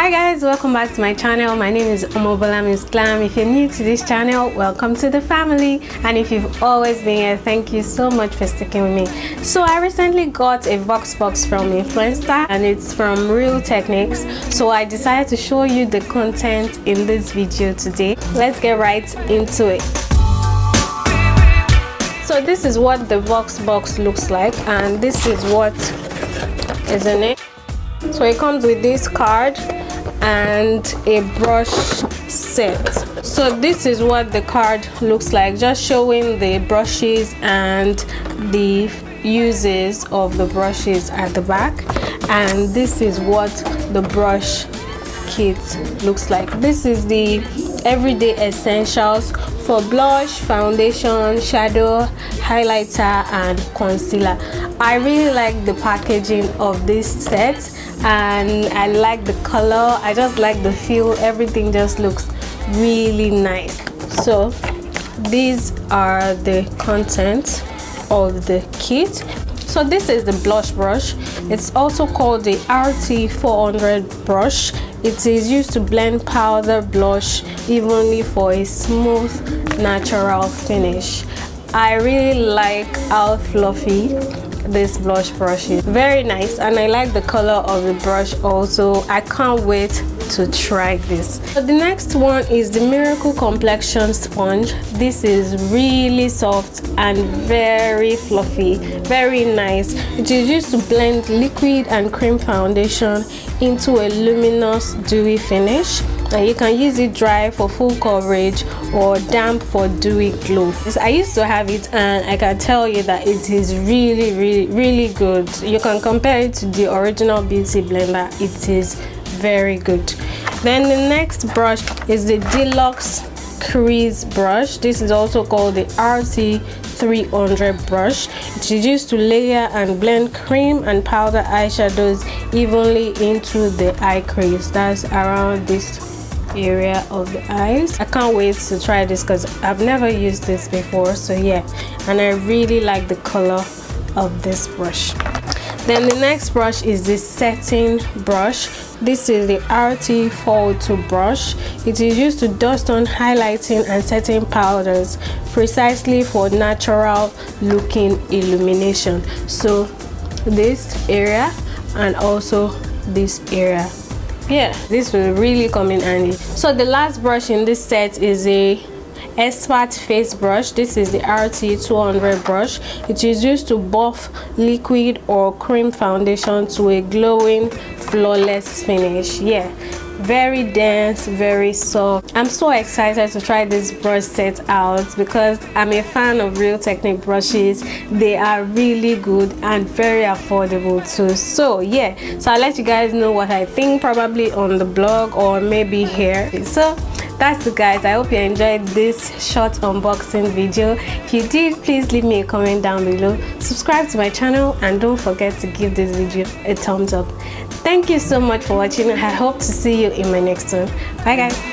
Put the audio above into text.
Hi guys, welcome back to my channel. My name is Omobola Missglam. If you're new to this channel, welcome to the family, and if you've always been here, thank you so much for sticking with me. So I recently got a VoxBox from Influenster and it's from Real Techniques, so I decided to show you the content in this video today. Let's get right into it. So this is what the VoxBox looks like, and this is what is in it. So it comes with this card and a brush set. So this is what the card looks like, just showing the brushes and the uses of the brushes at the back. And this is what the brush kit looks like. This is the everyday essentials for blush, foundation, shadow, highlighter and concealer. I really like the packaging of this set and I like the color. I just like the feel. Everything just looks really nice. So these are the contents of the kit. So this is the blush brush. It's also called the Arty 400 brush. It is used to blend powder blush evenly for a smooth, natural finish. I really like how fluffy this blush brush is. Very nice, and I like the color of the brush also. I can't wait to try this. So the next one is the Miracle Complexion sponge. This is really soft and very fluffy, very nice. It is used to blend liquid and cream foundation into a luminous dewy finish, and you can use it dry for full coverage or damp for dewy glow. I used to have it and I can tell you that it is really good. You can compare it to the original beauty blender. It is very good. Then the next brush is the Deluxe crease brush. This is also called the Arty 300 brush. It is used to layer and blend cream and powder eyeshadows evenly into the eye crease. That's around this area of the eyes. I can't wait to try this because I've never used this before. So yeah, and I really like the color of this brush. Then the next brush is the setting brush. This is the Arty 402 brush. It is used to dust on highlighting and setting powders precisely for natural looking illumination. So this area and also this area. Yeah, this will really come in handy. So the last brush in this set is a expert face brush. This is the Arty 200 brush. It is used to buff liquid or cream foundation to a glowing, flawless finish. Yeah, very dense, very soft. I'm so excited to try this brush set out because I'm a fan of Real Technique brushes. They are really good and very affordable too. So yeah, so I'll let you guys know what I think, probably on the blog or maybe here. So that's it guys. I hope you enjoyed this short unboxing video. If you did, please leave me a comment down below, subscribe to my channel, and don't forget to give this video a thumbs up. Thank you so much for watching. I hope to see you in my next one. Bye guys.